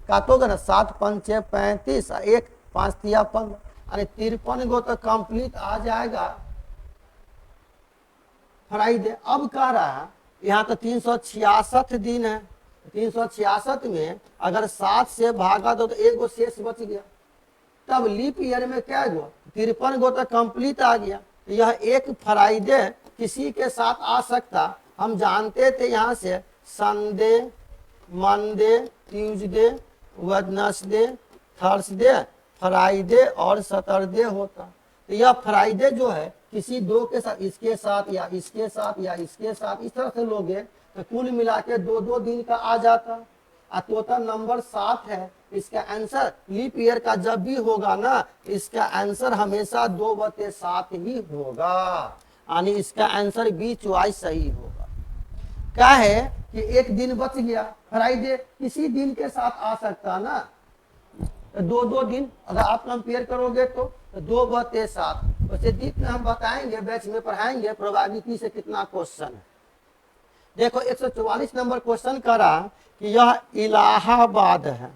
काटोगे ना, 7 पंचे 35, 1 5 तिया 15, यानी 53 गो तो कंप्लीट आ जाएगा फ्राइडे। अब कह रहा है यहाँ तो 366 दिन है, 366 में अगर 7 से भागा दो तो 1 गो शेष बच गया, तब लीप ईयर में क्या गो 53 गो तो कंप्लीट आ गया। यह एक फ्राइडे किसी के साथ आ सकता, हम जानते थे यहाँ से Sunday, Monday, Tuesday, Wednesday, Thursday, Friday और सैटरडे होता। तो यह फ्राइडे जो है किसी दो के साथ, इसके साथ या इसके साथ या इसके साथ, इस तरह से लोगे तो कुल मिला के 2-2 दिन का आ जाता। टोटल नंबर 7 है, इसका आंसर लीप ईयर का जब भी होगा ना, इसका आंसर हमेशा 2/7 ही होगा, यानी इसका आंसर बी चॉइस सही होगा। क्या है कि एक दिन बच गया, फ्राइडे किसी दिन के साथ आ सकता ना, 2-2 दिन अगर आप कंपेयर करोगे तो 2/7। वैसे डीप में हम बताएंगे, बैच में पढ़ाएंगे प्रोबेबिलिटी से कितना क्वेश्चन है। देखो 144 नंबर क्वेश्चन करा कि यह इलाहाबाद है,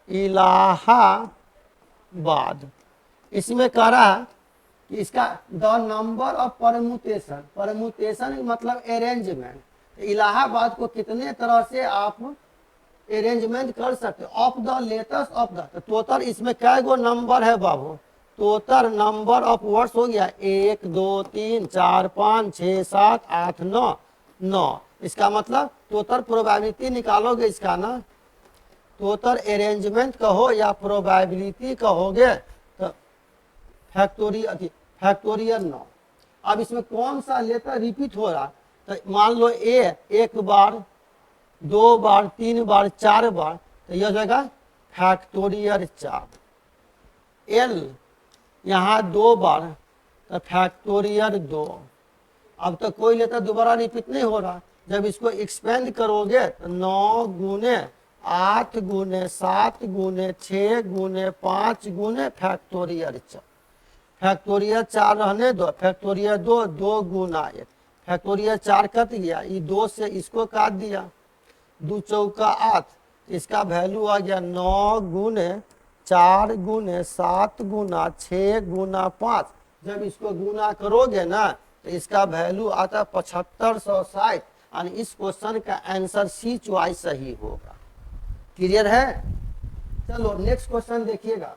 इलाहाबाद, इसमें करा कि इसका the number of permutation, permutation मतलब अरेंजमेंट, इलाहाबाद को कितने तरह से आप अरेंजमेंट कर सकते हो, of the latest of the, total इसमें क्या गो नंबर है बाबू, टोटल नंबर ऑफ वर्ड्स हो गया 1 2 3 4 5 6 7 8 9 9। इसका मतलब टोटल प्रोबेबिलिटी निकालोगे इसका ना, टोटल अरेंजमेंट कहो या प्रोबेबिलिटी कहोगे तो फैक्टोरियल 9। अब इसमें कौन सा लेटर रिपीट हो रहा, तो मान लो ए एक बार, 2 बार, 3 बार, 4 बार, तो यह हो जाएगा फैक्टोरियल 4। एल यहाँ 2 बार, तो फैक्टोरियल 2। अब तो कोई लेटर दोबारा रिपीट नहीं हो रहा। जब इसको एक्सपेंड करोगे तो 9 गुने 8 गुने 7 गुने 6 गुने 5 गुने फैक्टोरियल 4। फैक्टोरियल 4 रहने दो, फैक्टोरियल 2, 2 गुना 1, फैक्टोरियल 4 कट गया, ये 2 से इसको काट दिया, 2 चौका 8, इसका वैल्यू आ गया 9 गुने 4 गुने 7 गुना 6 गुना 5। जब इसको गुना करोगे ना तो इसका वैल्यू आता 7560। और इस क्वेश्चन का आंसर सी चॉइस सही होगा। क्लियर है? चलो नेक्स्ट क्वेश्चन देखिएगा।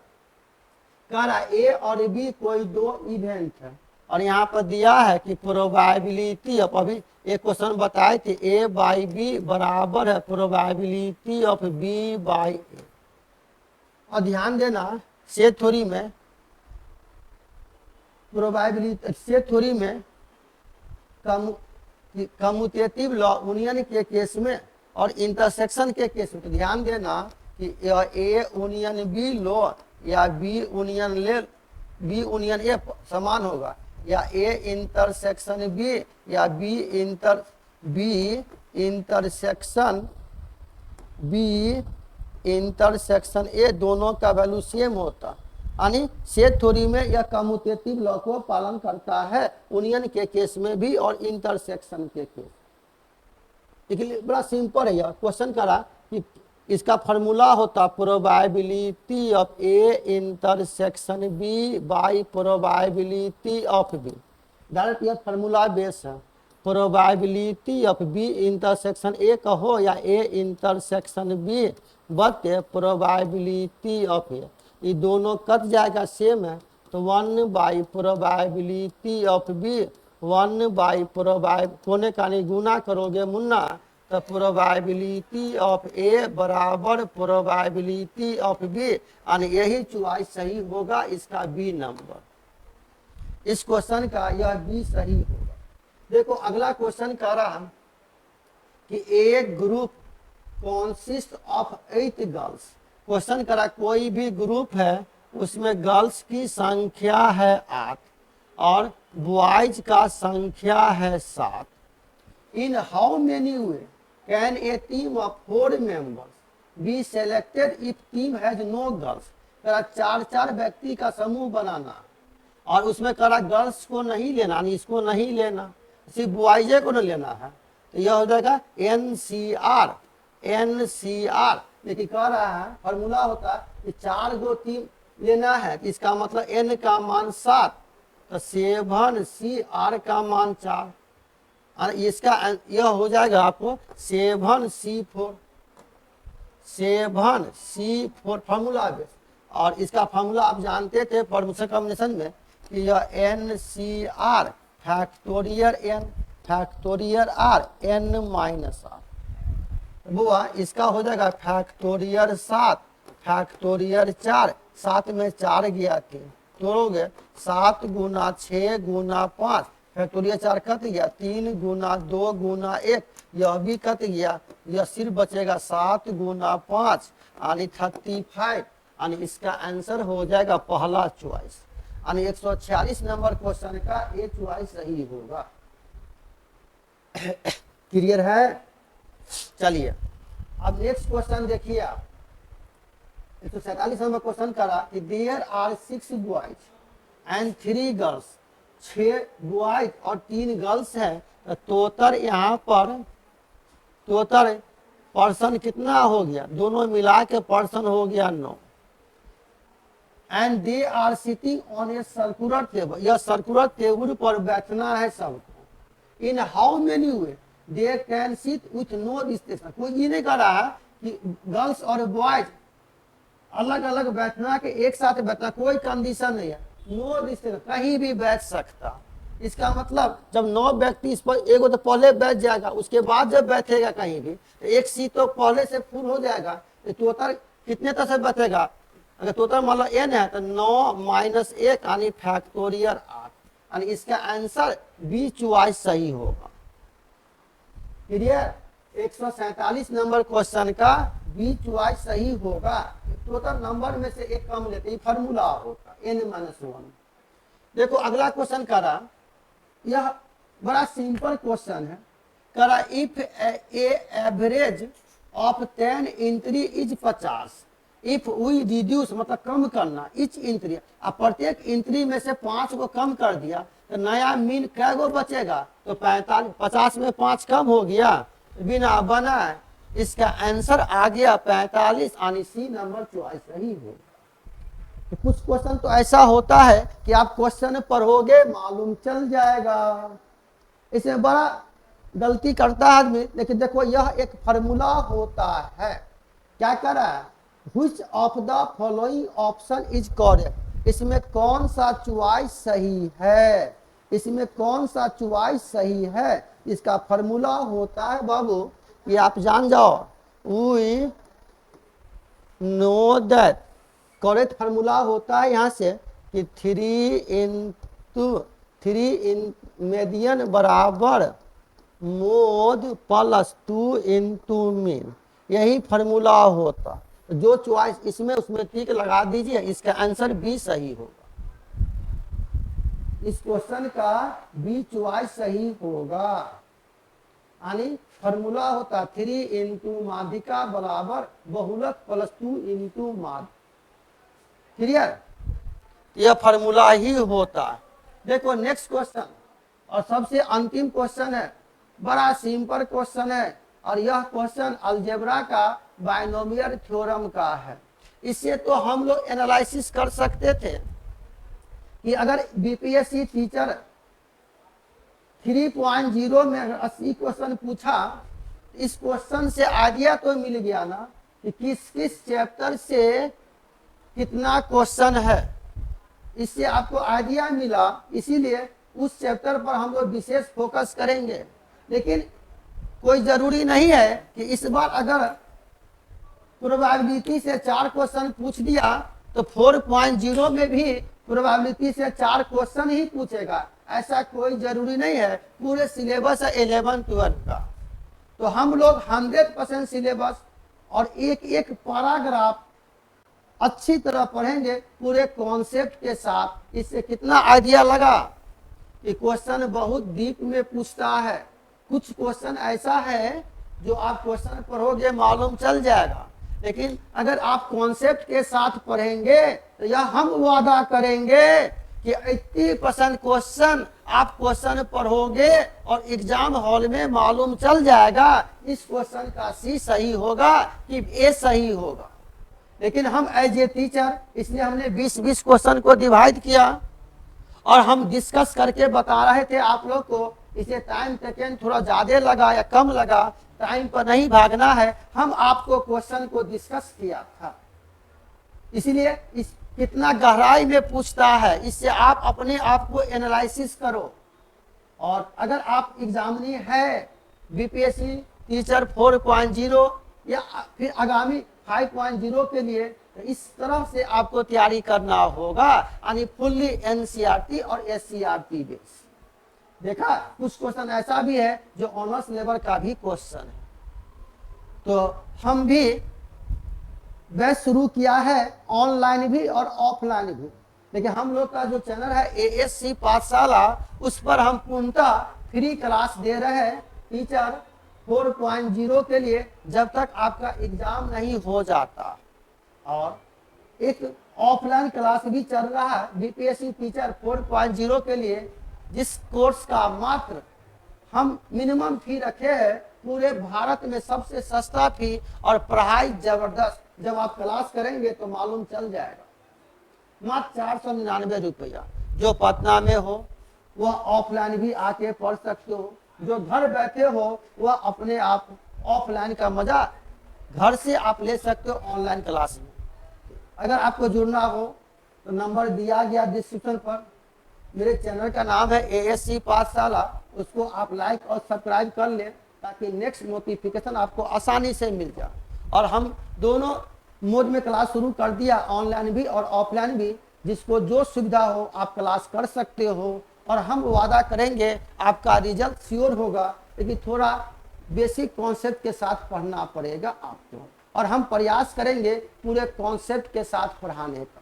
कह रहा ए और बी कोई 2 इवेंट है, और यहाँ पर दिया है कि प्रोबेबिलिटी ऑफ, अभी एक क्वेश्चन बताए थे ए बाई बी बराबर है प्रोबेबिलिटी ऑफ बी बाई ए। और ध्यान देना सेट थ्योरी में, प्रोबेबिलिटी सेट थ्योरी में कम्यूटेटिव लॉ यूनियन के केस में और इंटरसेक्शन के केस में, तो ध्यान देना कि ए यूनियन बी लो या बी यूनियन ले, बी यूनियन ए समान होगा, या ए इंटरसेक्शन बी या बी इंटरसेक्शन ए, दोनों का वैल्यू सेम होता। यानी सेट थ्योरी में यह कम्यूटेटिव लॉ को पालन करता है, यूनियन के केस में भी और इंटरसेक्शन के केस। देखिए बड़ा सिंपल है। यह क्वेश्चन करा कि इसका फार्मूला होता probability of A intersection B by probability of B. Direct यह फार्मूला बेस है। Probability of B intersection A कहो या ए इंटरसेक्शन बी बटे प्रोबेबिलिटी ऑफ ए, ये दोनों कट जाएगा सेम है, तो 1 by probability of B 1 by कोने का नहीं गुना करोगे मुन्ना, तो प्रोबेबिलिटी ऑफ ए बराबर प्रोबेबिलिटी ऑफ बी, और यही चॉइस सही होगा इसका बी नंबर। इस क्वेश्चन का यह बी सही होगा। देखो अगला क्वेश्चन कह रहा कि एक group consist of 8 girls. Question करा कोई भी ग्रुप है उसमें गर्ल्स की संख्या है 8 और बॉयज का संख्या है 7। In how many way can a team of 4 members be selected if team has no girls. करा 4-4 व्यक्ति का समूह बनाना, और उसमें करा गर्ल्स को नहीं लेना, इसको नहीं लेना, सिर्फ बॉयजे को नहीं लेना है, तो यह हो जाएगा NCR। लेकिन कह रहा है फॉर्मूला होता है कि 4 गो टीम लेना है, इसका मतलब n का मान 7, तो 7CR का मान 4, और इसका यह हो जाएगा आपको 7C4 फार्मूला बेस। और इसका फार्मूला आप जानते थे परम्यूटेशन कॉम्बिनेशन में कि यह NCR factorial R n minus R। बुआ इसका हो जाएगा फैक्टोरियल 7 फैक्टोरियल 4, 7 में 4 गया 3, तोड़ोगे 7 गुना 6 गुना 5, फैक्टोरियल 4 कट गया, 3 गुना 2 गुना 1, यह भी कट गया, यह सिर्फ बचेगा 7 गुना 5 यानी 35, यानी इसका आंसर हो जाएगा पहला चॉइस, यानी 146 नंबर क्वेश्चन का ये चॉइस सही होगा। क्लियर है? चलिए अब नेक्स्ट क्वेश्चन देखिए आप। 147 नंबर क्वेश्चन करा कि there are 6 boys and 3 girls. 6 boys और 3 गर्ल्स है, तो टोटल यहाँ पर टोटल पर्सन कितना हो गया, दोनों मिला के पर्सन हो गया 9। And they are sitting on a circular table, यह सर्कुलर टेबल पर बैठना है सबको। In how many way they can sit with no distance. कोई ये नहीं कर रहा है कि गर्ल्स और बॉयज अलग अलग बैठना के एक साथ बैठना, कोई कंडीशन नहीं है, नो डिस्टेंस कहीं भी बैठ सकता। इसका मतलब जब 9 व्यक्ति इस पर, एक तो पहले बैठ जाएगा, उसके बाद जब बैठेगा कहीं भी तो एक सीट तो पहले से फुल हो जाएगा। तो टोटल कितने तक से बैठेगा, अगर टोटल मान लो n है तो 9 - 1 यानी फैक्टोरियल 8, और इसका आंसर बी चॉइस सही होगा। क्लियर? 147 नंबर क्वेश्चन का बी चॉइस सही होगा। टोटल नंबर में से एक कम लेते ही फार्मूला होगा n-1। देखो अगला क्वेश्चन करा, यह बड़ा सिंपल क्वेश्चन है। करा if a average of 10 entry is 50, if we reduce मतलब कम करना इच एंट्री, अब प्रत्येक एंट्री में से 5 को कम कर दिया तो नया मीन कै गो बचेगा? तो 45, 50 में 5 कम हो गया, बिना बना इसका आंसर आ गया 45, यानी सी नंबर चॉइस सही होगा। तो कुछ क्वेश्चन तो ऐसा होता है कि आप क्वेश्चन पढ़ोगे मालूम चल जाएगा, इसमें बड़ा गलती करता है आदमी। लेकिन देखो यह एक फार्मूला होता है। क्या कर रहा है? Which of the following option is correct? इसमें कौन सा चॉइस सही है? इसमें कौन सा चॉइस सही है? इसका फार्मूला होता है बाबू, ये आप जान जाओ। We know that correct formula होता है यहाँ से कि 3 मीडियन बराबर मोड प्लस 2 इंटू मीन, यही फार्मूला होता। जो चॉइस इसमें उसमें टिक लगा दीजिए, इसका आंसर बी सही होगा। इस क्वेश्चन का बी चॉइस सही होगा, यानी फार्मूला होता 3 इंटू माध्यिका बराबर बहुलक प्लस 2 इंटू माध्य। क्लियर? यह फार्मूला ही होता है। देखो नेक्स्ट क्वेश्चन और सबसे अंतिम क्वेश्चन है, बड़ा सिंपल क्वेश्चन है, और यह क्वेश्चन अलजेब्रा का बाइनोमियल थ्योरम का है। इससे तो हम लोग एनालिसिस कर सकते थे कि अगर बीपीएससी टीचर 3.0 में 80 क्वेश्चन पूछा, इस क्वेश्चन से आइडिया तो मिल गया ना कि किस किस चैप्टर से कितना क्वेश्चन है, इससे आपको आइडिया मिला। इसीलिए उस चैप्टर पर हम लोग विशेष फोकस करेंगे। लेकिन कोई जरूरी नहीं है कि इस बार अगर प्रोबेबिलिटी से 4 क्वेश्चन पूछ दिया तो 4.0 में भी प्रोबेबिलिटी से 4 क्वेश्चन ही पूछेगा, ऐसा कोई जरूरी नहीं है। पूरे सिलेबस है 11-12 का, तो हम लोग 100% सिलेबस और एक एक पैराग्राफ अच्छी तरह पढ़ेंगे पूरे कॉन्सेप्ट के साथ। इससे कितना आइडिया लगा कि क्वेश्चन बहुत डीप में पूछता है। कुछ क्वेश्चन ऐसा है जो आप क्वेश्चन पढ़ोगे मालूम चल जाएगा, लेकिन अगर आप कॉन्सेप्ट के साथ पढ़ेंगे तो यह हम वादा करेंगे कि 80% क्वेश्चन आप क्वेश्चन पढ़ोगे और एग्जाम हॉल में मालूम चल जाएगा इस क्वेश्चन का सी सही होगा कि ए सही होगा। लेकिन हम एज ए टीचर, इसलिए हमने 20-20 क्वेश्चन को डिवाइड किया और हम डिस्कस करके बता रहे थे आप लोग को। इसे टाइम टेकन थोड़ा ज्यादा लगा या कम लगा, टाइम पर नहीं भागना है, हम आपको क्वेश्चन को डिस्कस किया था। इसीलिए इस कितना गहराई में पूछता है, इससे आप अपने आप को एनालिसिस करो। और अगर आप एग्जामिनी है बीपीएससी टीचर 4.0 या फिर आगामी 5.0 के लिए, तो इस तरह से आपको तैयारी करना होगा, यानी फुल्ली एनसीईआरटी और एससीईआरटी बेस। देखा कुछ क्वेश्चन ऐसा भी है जो ऑनर्स लेवल का भी क्वेश्चन है। तो हम भी बैच शुरू किया है ऑनलाइन भी और ऑफलाइन भी, लेकिन हम लोग का जो चैनल है एएससी पाठशाला, उस पर हम पूर्णतः फ्री क्लास दे रहे हैं टीचर 4.0 के लिए, जब तक आपका एग्जाम नहीं हो जाता। और एक ऑफलाइन क्लास भी चल रहा है बीपीएससी टीचर 4.0 के लिए, जिस कोर्स का मात्र हम मिनिमम फी रखे हैं, पूरे भारत में सबसे सस्ता फी और पढ़ाई जबरदस्त। जब आप क्लास करेंगे तो मालूम चल जाएगा। मात्र 499 रुपया। जो पटना में हो वह ऑफलाइन भी आके पढ़ सकते हो, जो घर बैठे हो वह अपने आप ऑफलाइन का मजा घर से आप ले सकते हो ऑनलाइन क्लास में। अगर आपको जुड़ना हो तो नंबर दिया गया डिस्क्रिप्शन पर। मेरे चैनल का नाम है एएससी पाठशाला, उसको आप लाइक और सब्सक्राइब कर लें ताकि नेक्स्ट नोटिफिकेशन आपको आसानी से मिल जाए। और हम दोनों मोड में क्लास शुरू कर दिया, ऑनलाइन भी और ऑफलाइन भी। जिसको जो सुविधा हो आप क्लास कर सकते हो। और हम वादा करेंगे आपका रिजल्ट श्योर होगा, लेकिन थोड़ा बेसिक कॉन्सेप्ट के साथ पढ़ना पड़ेगा आपको, और हम प्रयास करेंगे पूरे कॉन्सेप्ट के साथ पढ़ाने का।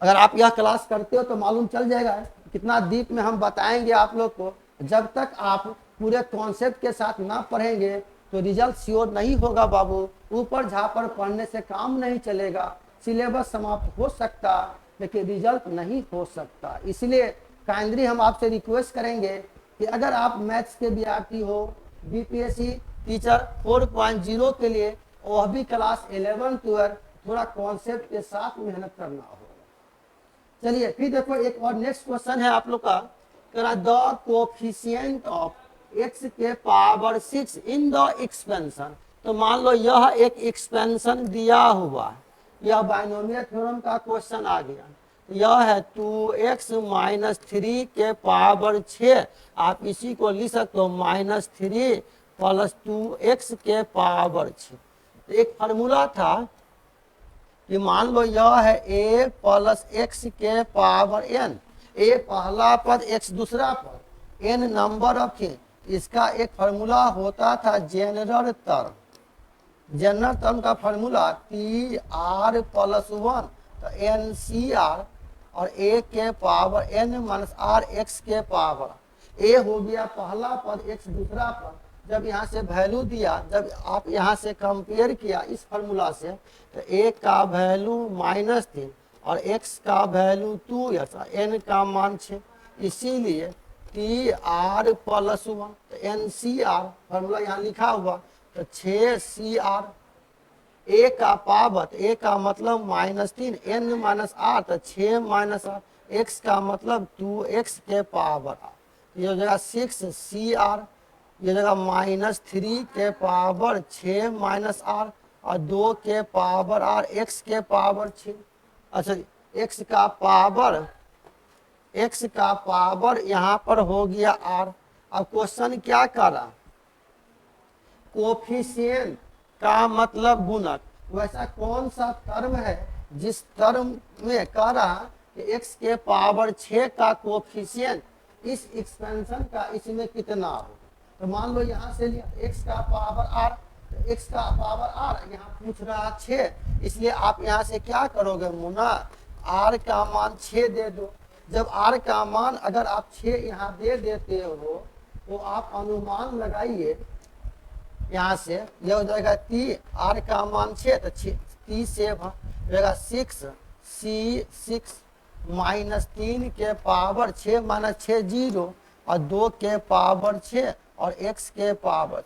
अगर आप यह क्लास करते हो तो मालूम चल जाएगा कितना डीप में हम बताएंगे आप लोग को। जब तक आप पूरे कॉन्सेप्ट के साथ ना पढ़ेंगे तो रिजल्ट श्योर नहीं होगा बाबू। ऊपर झापर पढ़ने से काम नहीं चलेगा। सिलेबस समाप्त हो सकता लेकिन रिजल्ट नहीं हो सकता। इसलिए काइंडली हम आपसे रिक्वेस्ट करेंगे कि अगर आप मैथ्स के विद्यार्थी हो, बीपीएससी टीचर 4.0 के लिए, वह भी क्लास 11 12 थोड़ा कॉन्सेप्ट के साथ मेहनत करना होगा। चलिए फिर देखो एक और नेक्स्ट क्वेश्चन है आप लोग का, द कोफिशिएंट ऑफ x के पावर 6 इन द एक्सपेंशन। तो मान लो यह एक एक्सपेंशन दिया हुआ है, यह बाइनोमियल थ्योरम का क्वेश्चन आ गया। यह है 2x माइनस 3 के पावर 6। आप इसी को लिख सकते हो -3 प्लस 2x के पावर 6। एक फार्मूला था कि मान लो यह है a प्लस x के पावर n, a पहला पद x दूसरा पद, n नंबर ऑफ थिंग। इसका एक फार्मूला होता था जनरल टर्म। जनरल टर्म का फार्मूला PR प्लस 1 तो NCR और a के power n minus r x के पावर। a हो गया पहला पद, x दूसरा पद। जब यहाँ से वैल्यू दिया, जब आप यहाँ से कंपेयर किया इस फार्मूला से, तो a का वैल्यू -3 और x का वैल्यू 2 ऐसा n का मान 6। इसीलिए PR प्लस 1 तो NCR फार्मूला यहाँ लिखा हुआ तो 6CR। a का पावर, a का मतलब -3, n माइनस r तो 6 माइनस r, x का मतलब 2x के पावर r। ये हो जाएगा 6CR, ये जगह -3 के पावर 6 माइनस r और 2 के पावर r, x के पावर 6। अच्छा x का पावर यहाँ पर हो गया r। अब क्वेश्चन क्या करा, कोफिशिएंट का मतलब गुणक। वैसा कौन सा टर्म है जिस टर्म में कह रहा कि x के पावर 6 का कोफिशिएंट इस एक्सपेंशन का इसमें कितना हो। तो मान लो यहाँ से लिया x का पावर r, तो x का पावर r यहाँ पूछ रहा 6, इसलिए आप यहाँ से क्या करोगे मुन्ना, r का मान 6 दे दो। जब r का मान अगर आप 6 यहाँ दे देते हो तो आप अनुमान लगाइए, यहाँ से यह हो जाएगा r का मान 6 तो 30 से रहेगा 6 माइनस 3 के पावर 6 माइनस 6 0 और 2 के पावर 6 और x के पावर।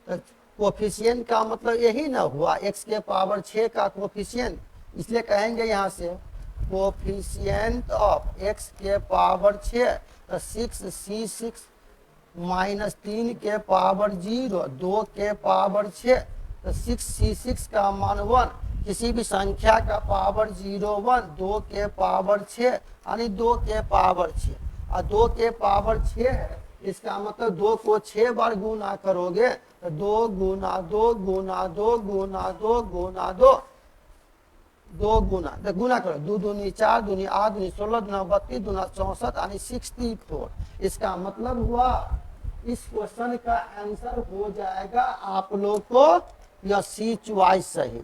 तो कोफिशिएंट का मतलब यही ना हुआ, x के पावर 6 का कोफिशिएंट। इसलिए कहेंगे यहाँ से कोफिशिएंट ऑफ x के पावर 6 तो 6C6 माइनस 3 के पावर 0 2 के पावर 6 तो 6C6 का मान 1। किसी भी संख्या का पावर 0 1, 2 के पावर 6 यानी 2 के पावर 6 और 2 के पावर 6 है, इसका मतलब 2 को 6 बार गुना करोगे तो 2 गुना 2 गुना 2 गुना 2 गुना 2 2 गुना तो गुना करो, 2 दूनी 4 दूनी 8 दूनी 16 दूना 32 दूना 64 यानी 64। इसका मतलब हुआ इस क्वेश्चन का आंसर हो जाएगा आप लोग को यह सी चॉइस सही।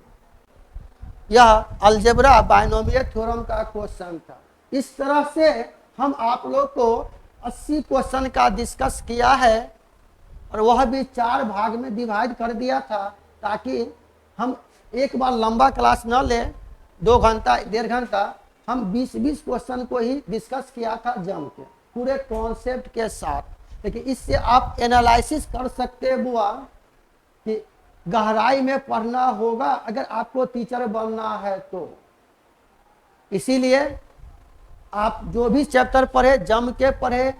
यह अलजेब्रा बाइनोमियल थ्योरम का क्वेश्चन था। इस तरह से हम आप लोग को 80 क्वेश्चन का डिस्कस किया है और वह भी 4 भाग में डिवाइड कर दिया था, ताकि हम एक बार लंबा क्लास न ले, 2 घंटा 1.5 घंटा, हम 20-20 क्वेश्चन को ही डिस्कस किया था जम के पूरे कॉन्सेप्ट के साथ। लेकिन इससे आप एनालिसिस कर सकते बुआ कि गहराई में पढ़ना होगा अगर आपको टीचर बनना है तो। इसीलिए आप जो भी चैप्टर पढ़े जम के पढ़े,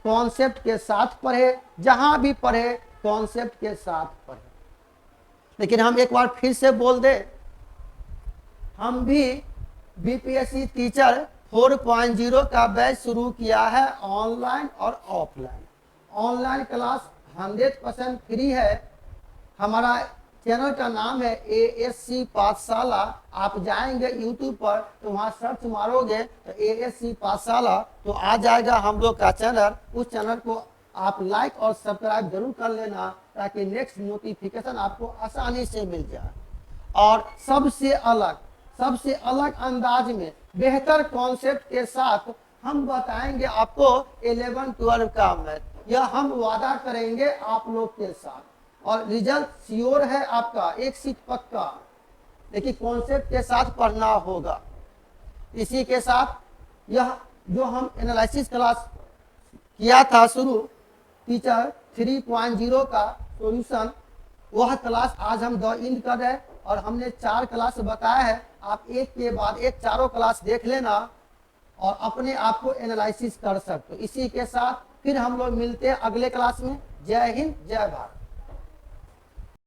कॉन्सेप्ट के साथ पढ़े, जहां भी पढ़े कॉन्सेप्ट के साथ पढ़े। लेकिन हम एक बार फिर से बोल दे, हम भी बीपीएससी टीचर 4.0 का बैच शुरू किया है ऑनलाइन और ऑफलाइन। ऑनलाइन क्लास 100% फ्री है। हमारा चैनल का नाम है ASC पाठशाला। आप जाएंगे यूट्यूब पर तो वहाँ सर्च मारोगे तो ASC पाठशाला तो आ जाएगा हम लोग का चैनल। उस चैनल को आप लाइक और सब्सक्राइब जरूर कर लेना ताकि नेक्स्ट नोटिफिकेशन आपको आसानी से मिल जाए। और सबसे अलग अंदाज में बेहतर कॉन्सेप्ट के साथ हम बताएंगे आपको 11-12 का मैथ। यह हम वादा करेंगे आप लोग के साथ और रिजल्ट श्योर है आपका, एक सीट पक्का। लेकिन कॉन्सेप्ट के साथ पढ़ना होगा। इसी के साथ यह जो हम एनालिसिस क्लास किया था शुरू, टीचर 3.0 का सॉल्यूशन, वह क्लास आज हम द एंड कर रहे हैं और हमने 4 क्लास बताया है। आप एक के बाद एक चारों क्लास देख लेना और अपने आप को एनालिसिस कर सकते हो। इसी के साथ फिर हम लोग मिलते हैं अगले क्लास में। जय हिंद, जय भारत।